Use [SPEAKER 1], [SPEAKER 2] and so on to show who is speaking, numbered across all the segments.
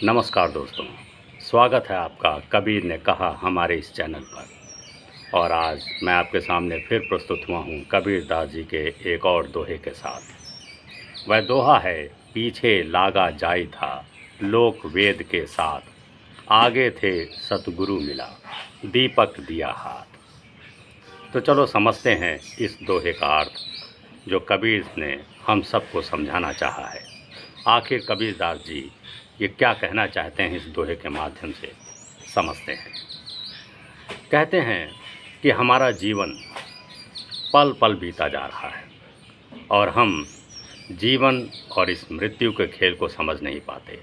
[SPEAKER 1] नमस्कार दोस्तों, स्वागत है आपका कबीर ने कहा हमारे इस चैनल पर। और आज मैं आपके सामने फिर प्रस्तुत हुआ हूँ कबीर दास जी के एक और दोहे के साथ। वह दोहा है, पीछे लागा जाई था लोक वेद के साथ, आगे थे सतगुरु मिला दीपक दिया हाथ। तो चलो समझते हैं इस दोहे का अर्थ जो कबीर ने हम सबको समझाना चाहा है। आखिर कबीर दास जी ये क्या कहना चाहते हैं इस दोहे के माध्यम से, समझते हैं। कहते हैं कि हमारा जीवन पल पल बीता जा रहा है और हम जीवन और इस मृत्यु के खेल को समझ नहीं पाते।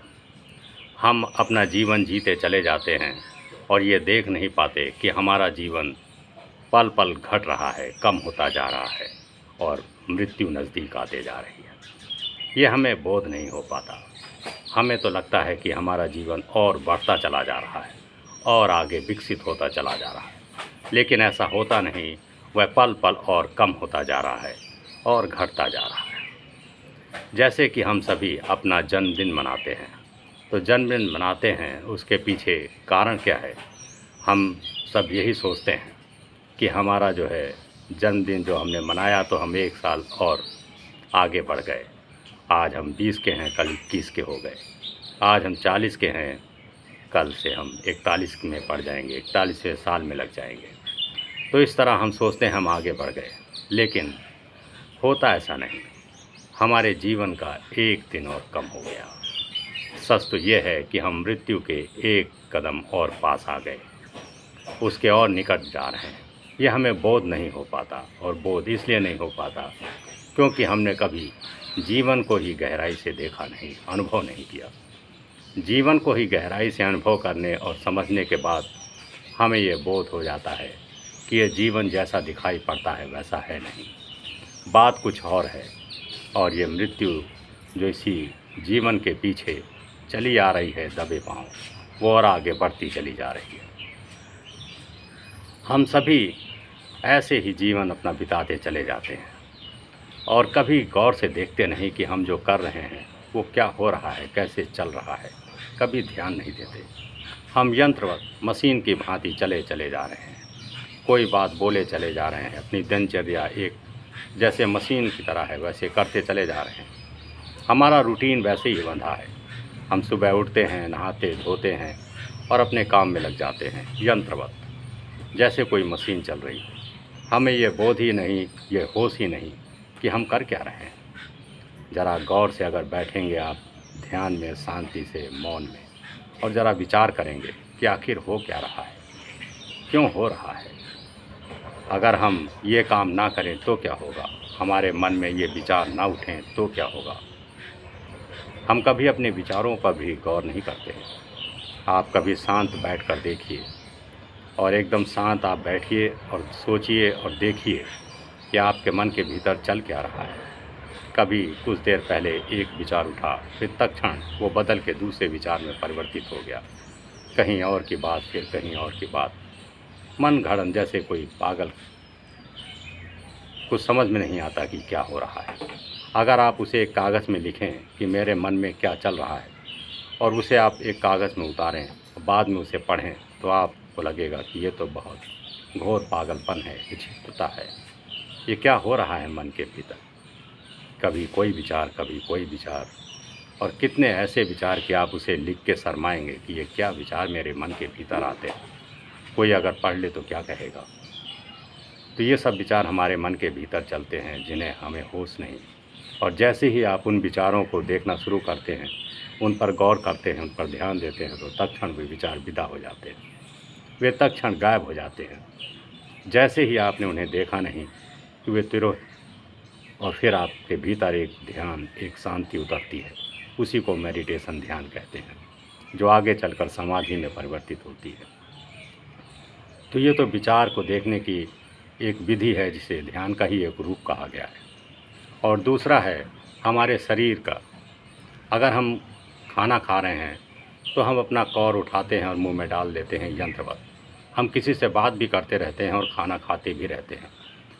[SPEAKER 1] हम अपना जीवन जीते चले जाते हैं और ये देख नहीं पाते कि हमारा जीवन पल पल घट रहा है, कम होता जा रहा है और मृत्यु नज़दीक आते जा रही है। ये हमें बोध नहीं हो पाता। हमें तो लगता है कि हमारा जीवन और बढ़ता चला जा रहा है और आगे विकसित होता चला जा रहा है, लेकिन ऐसा होता नहीं। वह पल पल और कम होता जा रहा है और घटता जा रहा है। जैसे कि हम सभी अपना जन्मदिन मनाते हैं, तो जन्मदिन मनाते हैं, उसके पीछे कारण क्या है? हम सब यही सोचते हैं कि हमारा जो है जन्मदिन जो हमने मनाया तो हम 1 साल और आगे बढ़ गए। आज हम 20 के हैं, कल 21 के हो गए। आज हम 40 के हैं, कल से हम 41 में पड़ जाएंगे, 41वें साल में लग जाएंगे। तो इस तरह हम सोचते हैं हम आगे बढ़ गए, लेकिन होता ऐसा नहीं। हमारे जीवन का एक दिन और कम हो गया। सच तो ये है कि हम मृत्यु के एक कदम और पास आ गए, उसके और निकट जा रहे हैं। यह हमें बोध नहीं हो पाता, और बोध इसलिए नहीं हो पाता क्योंकि हमने कभी जीवन को ही गहराई से देखा नहीं, अनुभव नहीं किया। जीवन को ही गहराई से अनुभव करने और समझने के बाद हमें ये बोध हो जाता है कि ये जीवन जैसा दिखाई पड़ता है वैसा है नहीं, बात कुछ और है। और ये मृत्यु जो इसी जीवन के पीछे चली आ रही है दबे पाँव, वो और आगे बढ़ती चली जा रही है। हम सभी ऐसे ही जीवन अपना बिताते चले जाते हैं और कभी गौर से देखते नहीं कि हम जो कर रहे हैं वो क्या हो रहा है, कैसे चल रहा है, कभी ध्यान नहीं देते। हम यंत्रवत मशीन की भांति चले चले जा रहे हैं, कोई बात बोले चले जा रहे हैं। अपनी दिनचर्या एक जैसे मशीन की तरह है वैसे करते चले जा रहे हैं। हमारा रूटीन वैसे ही बंधा है। हम सुबह उठते हैं, नहाते धोते हैं और अपने काम में लग जाते हैं यंत्रवत, जैसे कोई मशीन चल रही है। हमें ये बोध ही नहीं, ये होश ही नहीं कि हम कर क्या रहे हैं। ज़रा गौर से अगर बैठेंगे आप ध्यान में, शांति से, मौन में, और ज़रा विचार करेंगे कि आखिर हो क्या रहा है, क्यों हो रहा है। अगर हम ये काम ना करें तो क्या होगा, हमारे मन में ये विचार ना उठें तो क्या होगा। हम कभी अपने विचारों पर भी गौर नहीं करते हैं। आप कभी शांत बैठकर देखिए, और एकदम शांत आप बैठिए और सोचिए और देखिए कि आपके मन के भीतर चल क्या रहा है। कभी कुछ देर पहले एक विचार उठा, फिर तत्क्षण वो बदल के दूसरे विचार में परिवर्तित हो गया। कहीं और की बात, फिर कहीं और की बात। मन घड़न जैसे कोई पागल, कुछ समझ में नहीं आता कि क्या हो रहा है। अगर आप उसे एक कागज़ में लिखें कि मेरे मन में क्या चल रहा है, और उसे आप एक कागज़ में उतारें और बाद में उसे पढ़ें, तो आपको लगेगा कि ये तो बहुत घोर पागलपन है, विचित्रता है। ये क्या हो रहा है मन के भीतर। कभी कोई विचार, कभी कोई विचार, और कितने ऐसे विचार कि आप उसे लिख के शर्माएंगे कि ये क्या विचार मेरे मन के भीतर आते हैं। कोई अगर पढ़ ले तो क्या कहेगा। तो ये सब विचार हमारे मन के भीतर चलते हैं जिन्हें हमें होश नहीं। और जैसे ही आप उन विचारों को देखना शुरू करते हैं, उन पर गौर करते हैं, उन पर ध्यान देते हैं, तो तत्क्षण वे विचार विदा हो जाते हैं, वे तत्क्षण गायब हो जाते हैं। जैसे ही आपने उन्हें देखा नहीं कि वे तिरोहित, और फिर आपके भीतर एक ध्यान, एक शांति उतरती है। उसी को मेडिटेशन ध्यान कहते हैं, जो आगे चलकर समाधि में परिवर्तित होती है। तो ये तो विचार को देखने की एक विधि है जिसे ध्यान का ही एक रूप कहा गया है। और दूसरा है हमारे शरीर का। अगर हम खाना खा रहे हैं तो हम अपना कौर उठाते हैं और मुंह में डाल देते हैं यंत्रवत। हम किसी से बात भी करते रहते हैं और खाना खाते भी रहते हैं।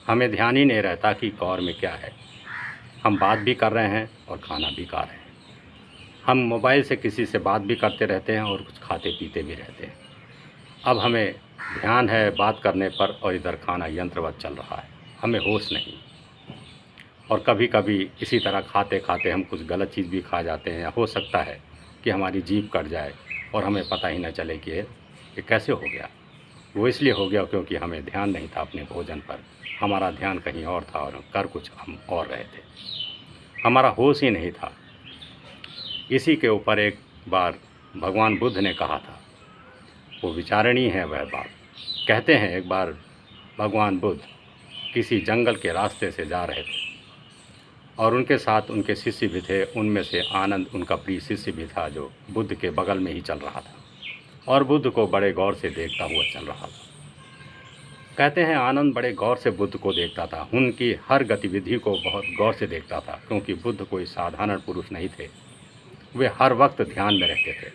[SPEAKER 1] हमें ध्यान ही नहीं रहता कि कौर में क्या है। हम बात भी कर रहे हैं और खाना भी खा रहे हैं। हम मोबाइल से किसी से बात भी करते रहते हैं और कुछ खाते पीते भी रहते हैं। अब हमें ध्यान है बात करने पर और इधर खाना यंत्रवत चल रहा है, हमें होश नहीं। और कभी कभी इसी तरह खाते खाते हम कुछ गलत चीज़ भी खा जाते हैं, या हो सकता है कि हमारी जीभ कट जाए और हमें पता ही न चले कि ये कैसे हो गया। वो इसलिए हो गया क्योंकि हमें ध्यान नहीं था अपने भोजन पर, हमारा ध्यान कहीं और था और कर कुछ हम और रहे थे, हमारा होश ही नहीं था। इसी के ऊपर एक बार भगवान बुद्ध ने कहा था, वो विचारणीय है वह बात। कहते हैं एक बार भगवान बुद्ध किसी जंगल के रास्ते से जा रहे थे और उनके साथ उनके शिष्य भी थे। उनमें से आनंद उनका प्रिय शिष्य भी था, जो बुद्ध के बगल में ही चल रहा था और बुद्ध को बड़े गौर से देखता हुआ चल रहा था। कहते हैं आनंद बड़े गौर से बुद्ध को देखता था, उनकी हर गतिविधि को बहुत गौर से देखता था, क्योंकि बुद्ध कोई साधारण पुरुष नहीं थे, वे हर वक्त ध्यान में रहते थे।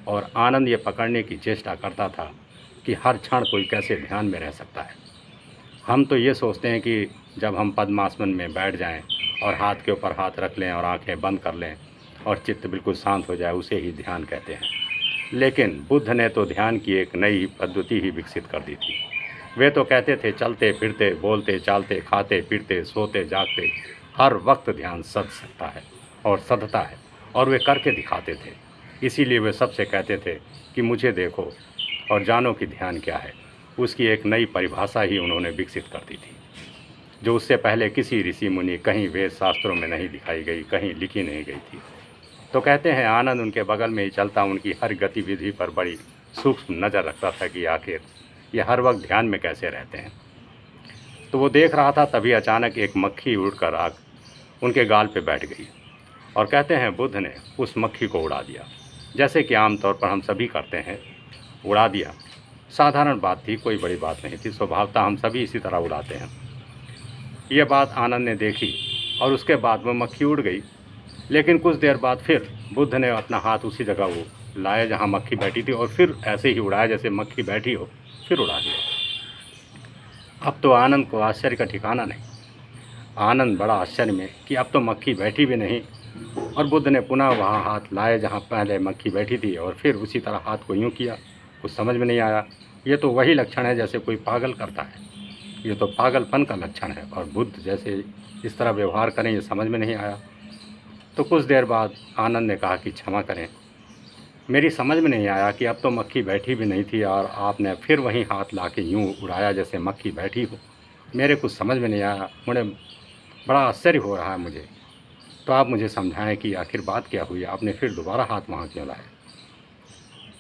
[SPEAKER 1] और आनंद ये पकड़ने की चेष्टा करता था कि हर क्षण कोई कैसे ध्यान में रह सकता है। हम तो ये सोचते हैं कि जब हम पद्मासन में बैठ जाएं और हाथ के ऊपर हाथ रख लें और आंखें बंद कर लें और चित्त बिल्कुल शांत हो जाए, उसे ही ध्यान कहते हैं। लेकिन बुद्ध ने तो ध्यान की एक नई पद्धति ही विकसित कर दी थी। वे तो कहते थे चलते फिरते बोलते चालते खाते पीते सोते जागते हर वक्त ध्यान सध सकता है और सधता है, और वे करके दिखाते थे। इसीलिए वे सबसे कहते थे कि मुझे देखो और जानो कि ध्यान क्या है। उसकी एक नई परिभाषा ही उन्होंने विकसित कर दी थी, जो उससे पहले किसी ऋषि मुनि कहीं वेद शास्त्रों में नहीं दिखाई गई, कहीं लिखी नहीं गई थी। तो कहते हैं आनंद उनके बगल में ही चलता, उनकी हर गतिविधि पर बड़ी सूक्ष्म नज़र रखता था कि आखिर ये हर वक्त ध्यान में कैसे रहते हैं। तो वो देख रहा था, तभी अचानक एक मक्खी उड़कर उनके गाल पे बैठ गई और कहते हैं बुद्ध ने उस मक्खी को उड़ा दिया, जैसे कि आमतौर पर हम सभी करते हैं, उड़ा दिया। साधारण बात थी, कोई बड़ी बात नहीं थी, स्वभावतः हम सभी इसी तरह उड़ाते हैं। ये बात आनंद ने देखी और उसके बाद वो मक्खी उड़ गई। लेकिन कुछ देर बाद फिर बुद्ध ने अपना हाथ उसी जगह वो लाया जहाँ मक्खी बैठी थी और फिर ऐसे ही उड़ाया जैसे मक्खी बैठी हो, फिर उड़ा दिया। अब तो आनंद को आश्चर्य का ठिकाना नहीं। आनंद बड़ा आश्चर्य में कि अब तो मक्खी बैठी भी नहीं, और बुद्ध ने पुनः वहाँ हाथ लाए जहाँ पहले मक्खी बैठी थी और फिर उसी तरह हाथ को यूँ किया। कुछ समझ में नहीं आया। ये तो वही लक्षण है जैसे कोई पागल करता है, ये तो पागलपन का लक्षण है, और बुद्ध जैसे इस तरह व्यवहार करें ये समझ में नहीं आया। तो कुछ देर बाद आनंद ने कहा कि क्षमा करें, मेरी समझ में नहीं आया कि अब तो मक्खी बैठी भी नहीं थी और आपने फिर वहीं हाथ ला के यूँ उड़ाया जैसे मक्खी बैठी हो। मेरे कुछ समझ में नहीं आया, मुझे बड़ा आश्चर्य हो रहा है मुझे। तो आप मुझे समझाएं कि आखिर बात क्या हुई, आपने फिर दोबारा हाथ वहाँ क्यों लाए।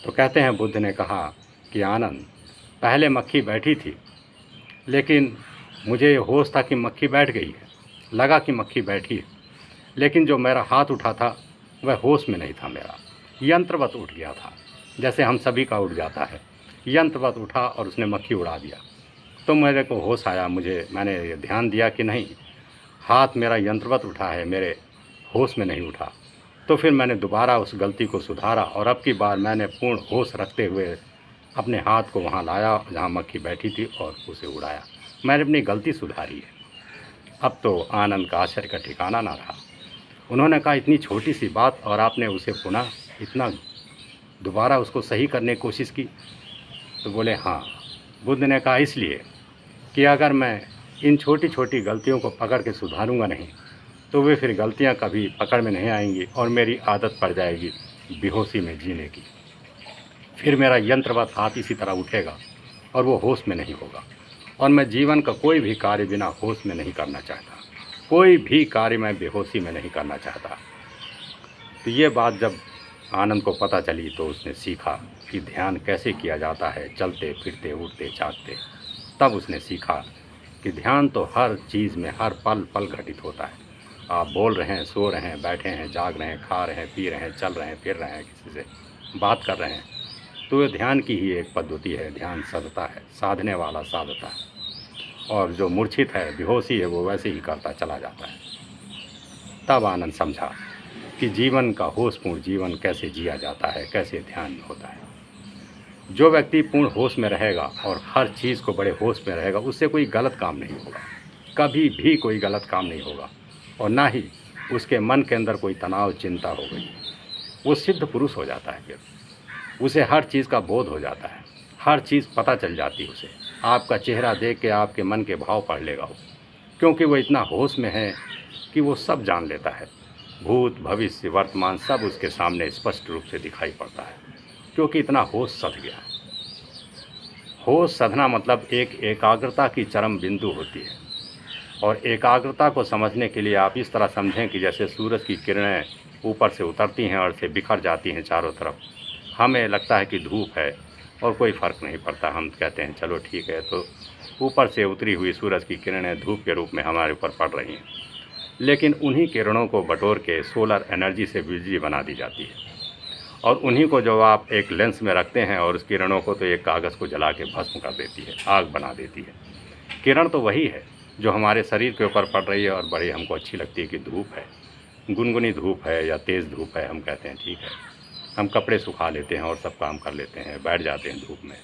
[SPEAKER 1] तो कहते हैं बुद्ध ने कहा कि आनंद, पहले मक्खी बैठी थी, लेकिन मुझे होश था कि मक्खी बैठ गई है, लगा कि मक्खी बैठी है, लेकिन जो मेरा हाथ उठा था वह होश में नहीं था, मेरा यंत्रवत उठ गया था, जैसे हम सभी का उठ जाता है। यंत्रवत उठा और उसने मक्खी उड़ा दिया। तो मेरे को होश आया, मैंने ये ध्यान दिया कि नहीं, हाथ मेरा यंत्रवत उठा है, मेरे होश में नहीं उठा। तो फिर मैंने दोबारा उस गलती को सुधारा और अब की बार मैंने पूर्ण होश रखते हुए अपने हाथ को वहाँ लाया जहाँ मक्खी बैठी थी और उसे उड़ाया। मैंने अपनी गलती सुधारी है। अब तो आनंद का आश्चर्य का ठिकाना ना रहा। उन्होंने कहा इतनी छोटी सी बात और आपने उसे पुनः इतना दोबारा उसको सही करने की कोशिश की। तो बोले हाँ। बुद्ध ने कहा इसलिए कि अगर मैं इन छोटी छोटी गलतियों को पकड़ के सुधारूंगा नहीं तो वे फिर गलतियां कभी पकड़ में नहीं आएंगी और मेरी आदत पड़ जाएगी बेहोशी में जीने की। फिर मेरा यंत्रवत हाथ इसी तरह उठेगा और वो होश में नहीं होगा, और मैं जीवन का कोई भी कार्य बिना होश में नहीं करना चाहता, कोई भी कार्य मैं बेहोशी में नहीं करना चाहता। तो ये बात जब आनंद को पता चली तो उसने सीखा कि ध्यान कैसे किया जाता है, चलते फिरते उठते जागते। तब उसने सीखा कि ध्यान तो हर चीज़ में हर पल पल घटित होता है। आप बोल रहे हैं, सो रहे हैं, बैठे हैं, जाग रहे हैं, खा रहे हैं, पी रहे हैं, चल रहे हैं, फिर रहे हैं, किसी से बात कर रहे हैं, तो ये ध्यान की ही एक पद्धति है। ध्यान सधता है, साधने वाला साधता है, और जो मूर्छित है, बेहोशी है, वो वैसे ही करता चला जाता है। तब आनंद समझा कि जीवन का होशपूर्ण जीवन कैसे जिया जाता है, कैसे ध्यान में होता है। जो व्यक्ति पूर्ण होश में रहेगा और हर चीज़ को बड़े होश में रहेगा, उससे कोई गलत काम नहीं होगा, कभी भी कोई गलत काम नहीं होगा, और ना ही उसके मन के अंदर कोई तनाव चिंता हो गई। वो सिद्ध पुरुष हो जाता है। फिर उसे हर चीज़ का बोध हो जाता है, हर चीज़ पता चल जाती है उसे। आपका चेहरा देख के आपके मन के भाव पढ़ लेगा वो, क्योंकि वो इतना होश में है कि वो सब जान लेता है। भूत भविष्य वर्तमान सब उसके सामने स्पष्ट रूप से दिखाई पड़ता है, क्योंकि इतना होश सध गया है। होश सधना मतलब एक एकाग्रता की चरम बिंदु होती है। और एकाग्रता को समझने के लिए आप इस तरह समझें कि जैसे सूरज की किरणें ऊपर से उतरती हैं और से बिखर जाती हैं चारों तरफ। हमें लगता है कि धूप है और कोई फ़र्क नहीं पड़ता, हम कहते हैं चलो ठीक है। तो ऊपर से उतरी हुई सूरज की किरणें धूप के रूप में हमारे ऊपर पड़ रही हैं, लेकिन उन्हीं किरणों को बटोर के सोलर एनर्जी से बिजली बना दी जाती है। और उन्हीं को जब आप एक लेंस में रखते हैं और उस किरणों को तो एक कागज़ को जला के भस्म कर देती है, आग बना देती है। किरण तो वही है जो हमारे शरीर के ऊपर पड़ रही है और बड़ी हमको अच्छी लगती है कि धूप है, गुनगुनी धूप है या तेज़ धूप है। हम कहते हैं ठीक है, हम कपड़े सुखा लेते हैं और सब काम कर लेते हैं, बैठ जाते हैं धूप में।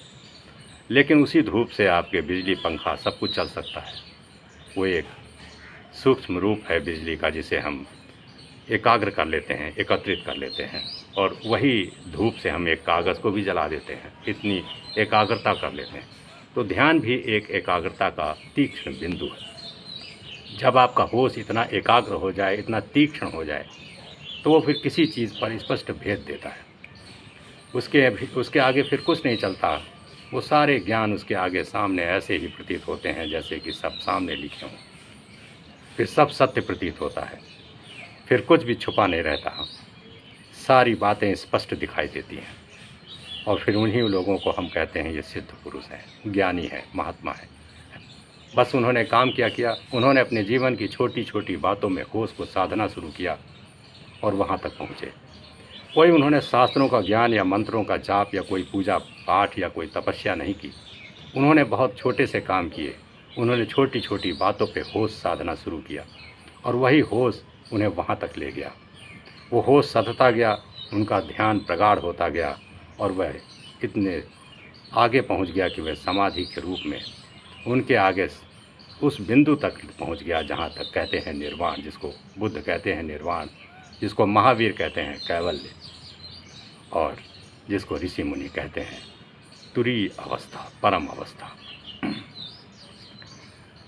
[SPEAKER 1] लेकिन उसी धूप से आपके बिजली पंखा सब कुछ चल सकता है। वो एक सूक्ष्म रूप है बिजली का, जिसे हम एकाग्र कर लेते हैं, एकत्रित कर लेते हैं। और वही धूप से हम एक कागज़ को भी जला देते हैं, इतनी एकाग्रता कर लेते हैं। तो ध्यान भी एक एकाग्रता का तीक्ष्ण बिंदु है। जब आपका होश इतना एकाग्र हो जाए, इतना तीक्ष्ण हो जाए, तो वो फिर किसी चीज़ पर स्पष्ट भेद देता है। उसके आगे फिर कुछ नहीं चलता। वो सारे ज्ञान उसके आगे सामने ऐसे ही प्रतीत होते हैं जैसे कि सब सामने लिखे हों। फिर सब सत्य प्रतीत होता है, फिर कुछ भी छुपा नहीं रहता, सारी बातें स्पष्ट दिखाई देती हैं। और फिर उन्हीं लोगों को हम कहते हैं ये सिद्ध पुरुष हैं, ज्ञानी हैं, महात्मा हैं। बस उन्होंने काम किया, उन्होंने अपने जीवन की छोटी छोटी बातों में होश को साधना शुरू किया और वहाँ तक पहुँचे। कोई उन्होंने शास्त्रों का ज्ञान या मंत्रों का जाप या कोई पूजा पाठ या कोई तपस्या नहीं की। उन्होंने बहुत छोटे से काम किए। उन्होंने छोटी छोटी बातों पे होश साधना शुरू किया और वही होश उन्हें वहाँ तक ले गया। वो होश सधता गया, उनका ध्यान प्रगाढ़ होता गया और वह इतने आगे पहुँच गया कि वह समाधि के रूप में उनके आगे उस बिंदु तक पहुँच गया जहाँ तक कहते हैं निर्वाण, जिसको बुद्ध कहते हैं निर्वाण, जिसको महावीर कहते हैं कैवल्य, और जिसको ऋषि मुनि कहते हैं तुरीय अवस्था, परम अवस्था।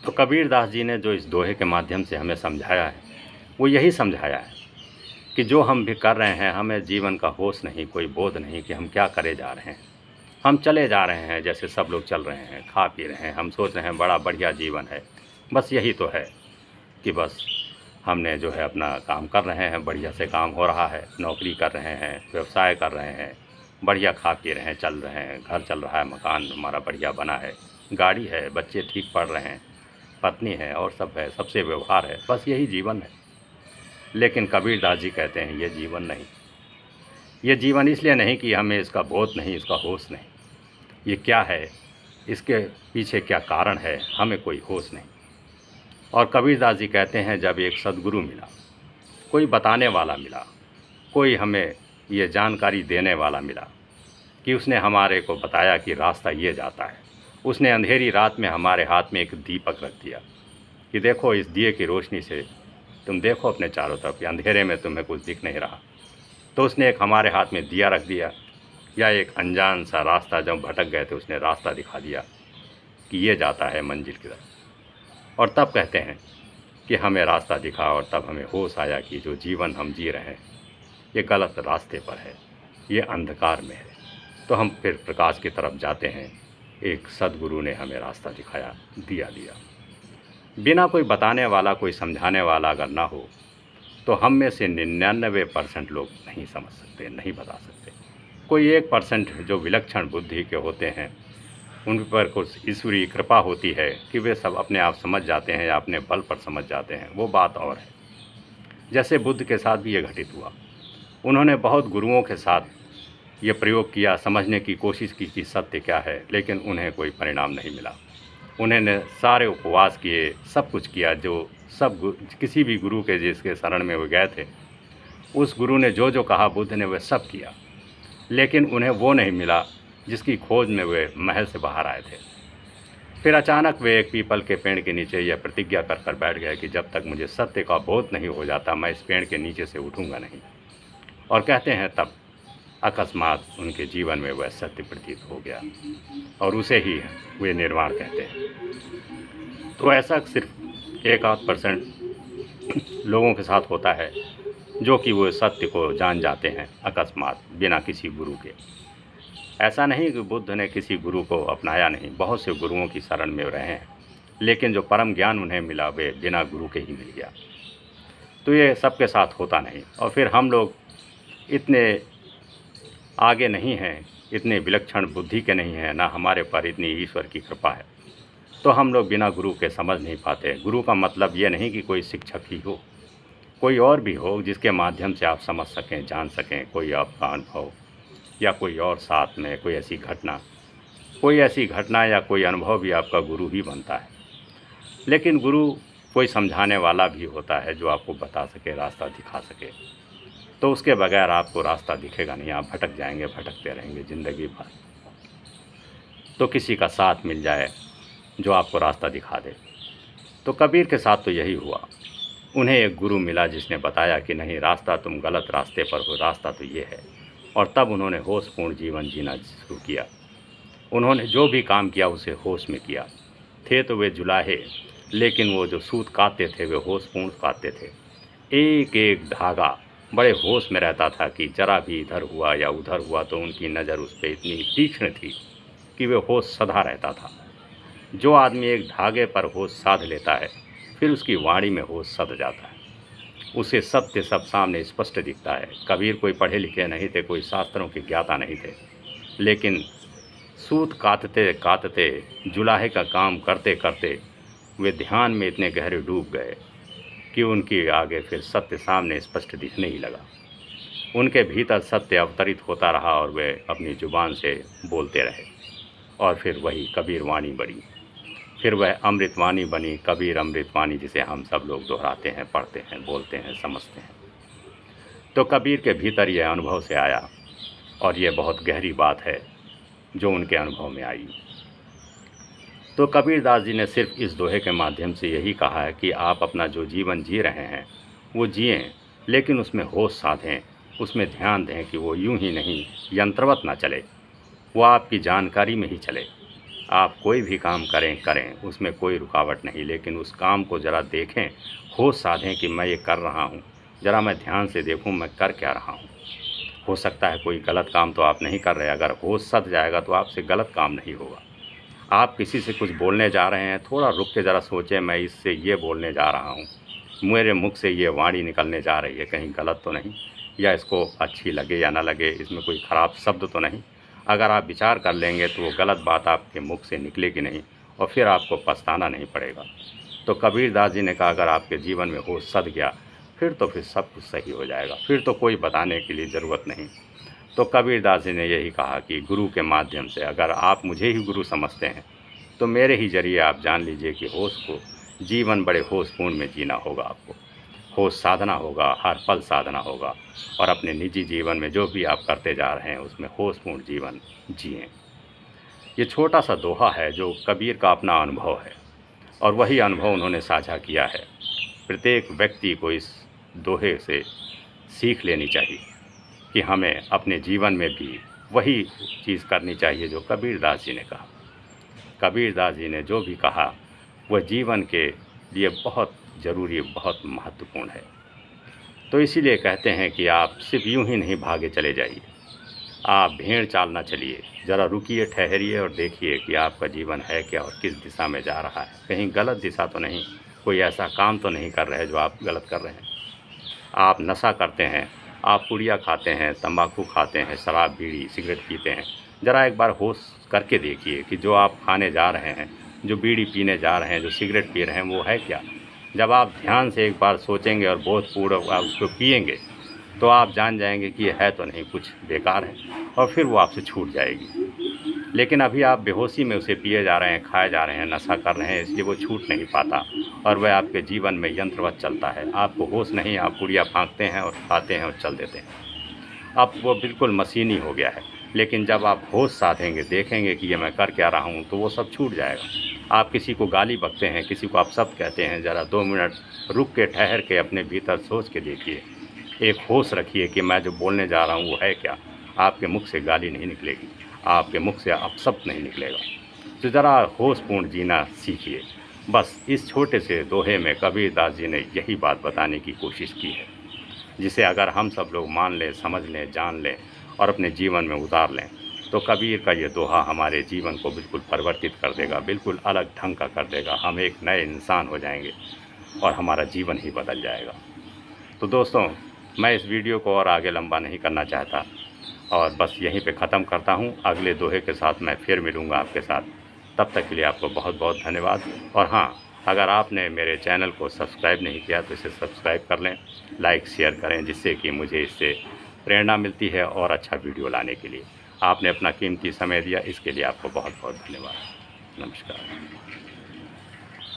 [SPEAKER 1] तो कबीर दास जी ने जो इस दोहे के माध्यम से हमें समझाया है, वो यही समझाया है कि जो हम भी कर रहे हैं, हमें जीवन का होश नहीं, कोई बोध नहीं कि हम क्या करे जा रहे हैं। हम चले जा रहे हैं जैसे सब लोग चल रहे हैं, खा पी रहे हैं, हम सोच रहे हैं बड़ा बढ़िया जीवन है। बस यही तो है कि बस हमने जो है अपना काम कर रहे हैं, बढ़िया से काम हो रहा है, नौकरी कर रहे हैं, व्यवसाय कर रहे हैं, बढ़िया खा पी रहे हैं, चल रहे हैं, घर चल रहा है, मकान हमारा बढ़िया बना है, गाड़ी है, बच्चे ठीक पढ़ रहे हैं, पत्नी है और सब है, सबसे व्यवहार है, बस यही जीवन है। लेकिन कबीर दास जी कहते हैं ये जीवन नहीं। ये जीवन इसलिए नहीं कि हमें इसका बोध नहीं, इसका होश नहीं। ये क्या है, इसके पीछे क्या कारण है, हमें कोई होश नहीं। और कबीर दास जी कहते हैं जब एक सद्गुरु मिला, कोई बताने वाला मिला, कोई हमें ये जानकारी देने वाला मिला कि उसने हमारे को बताया कि रास्ता ये जाता है। उसने अंधेरी रात में हमारे हाथ में एक दीपक रख दिया कि देखो इस दिए की रोशनी से तुम देखो अपने चारों तरफ, अंधेरे में तुम्हें कुछ दिख नहीं रहा। तो उसने एक हमारे हाथ में दिया रख दिया, या एक अनजान सा रास्ता जब भटक गए थे उसने रास्ता दिखा दिया कि ये जाता है मंजिल की तरफ। और तब कहते हैं कि हमें रास्ता दिखा और तब हमें होश आया कि जो जीवन हम जी रहे हैं ये गलत रास्ते पर है, ये अंधकार में है। तो हम फिर प्रकाश की तरफ जाते हैं। एक सद्गुरु ने हमें रास्ता दिखाया, दिया दिया। बिना कोई बताने वाला, कोई समझाने वाला अगर ना हो तो हम में से 99% लोग नहीं समझ सकते, नहीं बता सकते। कोई 1% जो विलक्षण बुद्धि के होते हैं, उन पर कुछ ईश्वरीय कृपा होती है कि वे सब अपने आप समझ जाते हैं या अपने बल पर समझ जाते हैं, वो बात और है। जैसे बुद्ध के साथ भी ये घटित हुआ। उन्होंने बहुत गुरुओं के साथ ये प्रयोग किया, समझने की कोशिश की कि सत्य क्या है, लेकिन उन्हें कोई परिणाम नहीं मिला। उन्होंने सारे उपवास किए, सब कुछ किया, जो सब किसी भी गुरु के जिसके शरण में वे गए थे, उस गुरु ने जो जो कहा बुद्ध ने वह सब किया, लेकिन उन्हें वो नहीं मिला जिसकी खोज में वे महल से बाहर आए थे। फिर अचानक वे एक पीपल के पेड़ के नीचे यह प्रतिज्ञा कर कर बैठ गए कि जब तक मुझे सत्य का बोध नहीं हो जाता मैं इस पेड़ के नीचे से उठूंगा नहीं। और कहते हैं तब अकस्मात उनके जीवन में वह सत्य प्रतीत हो गया और उसे ही वे निर्वाण कहते हैं। तो ऐसा सिर्फ 1-8% लोगों के साथ होता है जो कि वो सत्य को जान जाते हैं अकस्मात बिना किसी गुरु के। ऐसा नहीं कि बुद्ध ने किसी गुरु को अपनाया नहीं, बहुत से गुरुओं की शरण में रहे हैं, लेकिन जो परम ज्ञान उन्हें मिला वे बिना गुरु के ही मिल गया। तो ये सबके साथ होता नहीं। और फिर हम लोग इतने आगे नहीं हैं, इतने विलक्षण बुद्धि के नहीं हैं, ना हमारे पर इतनी ईश्वर की कृपा है, तो हम लोग बिना गुरु के समझ नहीं पाते। गुरु का मतलब ये नहीं कि कोई शिक्षक ही हो, कोई और भी हो जिसके माध्यम से आप समझ सकें, जान सकें, कोई आपका अनुभव या कोई और साथ में कोई ऐसी घटना या कोई अनुभव भी आपका गुरु ही बनता है। लेकिन गुरु कोई समझाने वाला भी होता है जो आपको बता सके, रास्ता दिखा सके। तो उसके बगैर आपको रास्ता दिखेगा नहीं, आप भटक जाएंगे, भटकते रहेंगे ज़िंदगी भर। तो किसी का साथ मिल जाए जो आपको रास्ता दिखा दे। तो कबीर के साथ तो यही हुआ। उन्हें एक गुरु मिला जिसने बताया कि नहीं, रास्ता तुम गलत रास्ते पर हो, रास्ता तो ये है। और तब उन्होंने होशपूर्ण जीवन जीना शुरू किया। उन्होंने जो भी काम किया उसे होश में किया। थे तो वे जुलाहे, लेकिन वो जो सूत काटते थे वे होशपूर्ण काटते थे। एक एक धागा बड़े होश में रहता था कि जरा भी इधर हुआ या उधर हुआ तो उनकी नज़र उस पर इतनी तीक्ष्ण थी कि वे होश सधा रहता था। जो आदमी एक धागे पर होश साध लेता है फिर उसकी वाणी में होश सध जाता है, उसे सत्य सब सामने स्पष्ट दिखता है। कबीर कोई पढ़े लिखे नहीं थे, कोई शास्त्रों के ज्ञाता नहीं थे, लेकिन सूत काटते काटते, जुलाहे का काम करते करते वे ध्यान में इतने गहरे डूब गए कि उनके आगे फिर सत्य सामने स्पष्ट दिखने ही लगा। उनके भीतर सत्य अवतरित होता रहा और वे अपनी जुबान से बोलते रहे और फिर वही कबीर वाणी बनी। फिर वह अमृतवाणी बनी, कबीर अमृतवाणी, जिसे हम सब लोग दोहराते हैं, पढ़ते हैं, बोलते हैं, समझते हैं। तो कबीर के भीतर यह अनुभव से आया और ये बहुत गहरी बात है जो उनके अनुभव में आई। तो कबीरदास जी ने सिर्फ इस दोहे के माध्यम से यही कहा है कि आप अपना जो जीवन जी रहे हैं वो जिएं, लेकिन उसमें होश साधें, उसमें ध्यान दें कि वो यूं ही नहीं यंत्रवत ना चले, वो आपकी जानकारी में ही चले। आप कोई भी काम करें उसमें कोई रुकावट नहीं, लेकिन उस काम को ज़रा देखें, होश साधें कि मैं ये कर रहा हूँ, ज़रा मैं ध्यान से देखूँ मैं कर क्या रहा हूँ। हो सकता है कोई गलत काम तो आप नहीं कर रहे, अगर होश सध जाएगा तो आपसे गलत काम नहीं होगा। आप किसी से कुछ बोलने जा रहे हैं, थोड़ा रुक के ज़रा सोचें, मैं इससे ये बोलने जा रहा हूँ, मेरे मुख से ये वाणी निकलने जा रही है, कहीं गलत तो नहीं, या इसको अच्छी लगे या ना लगे, इसमें कोई ख़राब शब्द तो नहीं। अगर आप विचार कर लेंगे तो वो गलत बात आपके मुख से निकलेगी नहीं और फिर आपको पछताना नहीं पड़ेगा। तो कबीरदास जी ने कहा अगर आपके जीवन में होश सध गया फिर तो फिर सब कुछ सही हो जाएगा, फिर तो कोई बताने के लिए ज़रूरत नहीं। तो कबीरदास जी ने यही कहा कि गुरु के माध्यम से अगर आप मुझे ही गुरु समझते हैं तो मेरे ही जरिए आप जान लीजिए कि होश को जीवन बड़े होशपूर्ण में जीना होगा, आपको होश साधना होगा, हर पल साधना होगा और अपने निजी जीवन में जो भी आप करते जा रहे हैं उसमें होशपूर्ण जीवन जिएं। ये छोटा सा दोहा है जो कबीर का अपना अनुभव है और वही अनुभव उन्होंने साझा किया है। प्रत्येक व्यक्ति को इस दोहे से सीख लेनी चाहिए कि हमें अपने जीवन में भी वही चीज़ करनी चाहिए जो कबीरदास जी ने कहा। कबीरदास जी ने जो भी कहा वह जीवन के लिए बहुत ज़रूरी, बहुत महत्वपूर्ण है। तो इसीलिए कहते हैं कि आप सिर्फ यूं ही नहीं भागे चले जाइए, आप भेड़ चाल ना चलिए, ज़रा रुकिए, ठहरिए और देखिए कि आपका जीवन है क्या और किस दिशा में जा रहा है। कहीं गलत दिशा तो नहीं, कोई ऐसा काम तो नहीं कर रहे जो आप गलत कर रहे हैं। आप नशा करते हैं, आप पुड़िया खाते हैं, तंबाकू खाते हैं, शराब, बीड़ी, सिगरेट पीते हैं, ज़रा एक बार होश करके देखिए कि जो आप खाने जा रहे हैं, जो बीड़ी पीने जा रहे हैं, जो सिगरेट पी रहे हैं वो है क्या। जब आप ध्यान से एक बार सोचेंगे और बोधपूर्वक आप उसको पिएंगे तो आप जान जाएंगे कि ये है तो नहीं, कुछ बेकार है, और फिर वो आपसे छूट जाएगी। लेकिन अभी आप बेहोशी में उसे पिए जा रहे हैं, खाए जा रहे हैं, नशा कर रहे हैं, इसलिए वो छूट नहीं पाता और वह आपके जीवन में यंत्रवत चलता है। आपको होश नहीं, आप पुड़िया फाँकते हैं और खाते हैं और चल देते हैं। अब वो बिल्कुल मशीनी हो गया है। लेकिन जब आप होश साधेंगे, देखेंगे कि ये मैं कर क्या रहा हूँ, तो वो सब छूट जाएगा। आप किसी को गाली बकते हैं, किसी को आप शब्द कहते हैं, ज़रा 2 मिनट रुक के, ठहर के, अपने भीतर सोच के देखिए एक होश रखिए कि मैं जो बोलने जा रहा हूँ वो है क्या। आपके मुख से गाली नहीं निकलेगी, आपके मुख से अपशब्द नहीं निकलेगा। तो ज़रा होशपूर्ण जीना सीखिए। बस इस छोटे से दोहे में कबीरदास जी ने यही बात बताने की कोशिश की है, जिसे अगर हम सब लोग मान लें, समझ लें, जान लें और अपने जीवन में उतार लें, तो कबीर का ये दोहा हमारे जीवन को बिल्कुल परिवर्तित कर देगा, बिल्कुल अलग ढंग का कर देगा। हम एक नए इंसान हो जाएंगे और हमारा जीवन ही बदल जाएगा। तो दोस्तों, मैं इस वीडियो को और आगे लंबा नहीं करना चाहता और बस यहीं पे ख़त्म करता हूँ। अगले दोहे के साथ मैं फिर मिलूँगा आपके साथ। तब तक के लिए आपको बहुत बहुत धन्यवाद। और हाँ, अगर आपने मेरे चैनल को सब्सक्राइब नहीं किया तो इसे सब्सक्राइब कर लें, लाइक शेयर करें, जिससे कि मुझे इससे प्रेरणा मिलती है और अच्छा वीडियो लाने के लिए। आपने अपना कीमती समय दिया, इसके लिए आपको बहुत बहुत धन्यवाद। नमस्कार।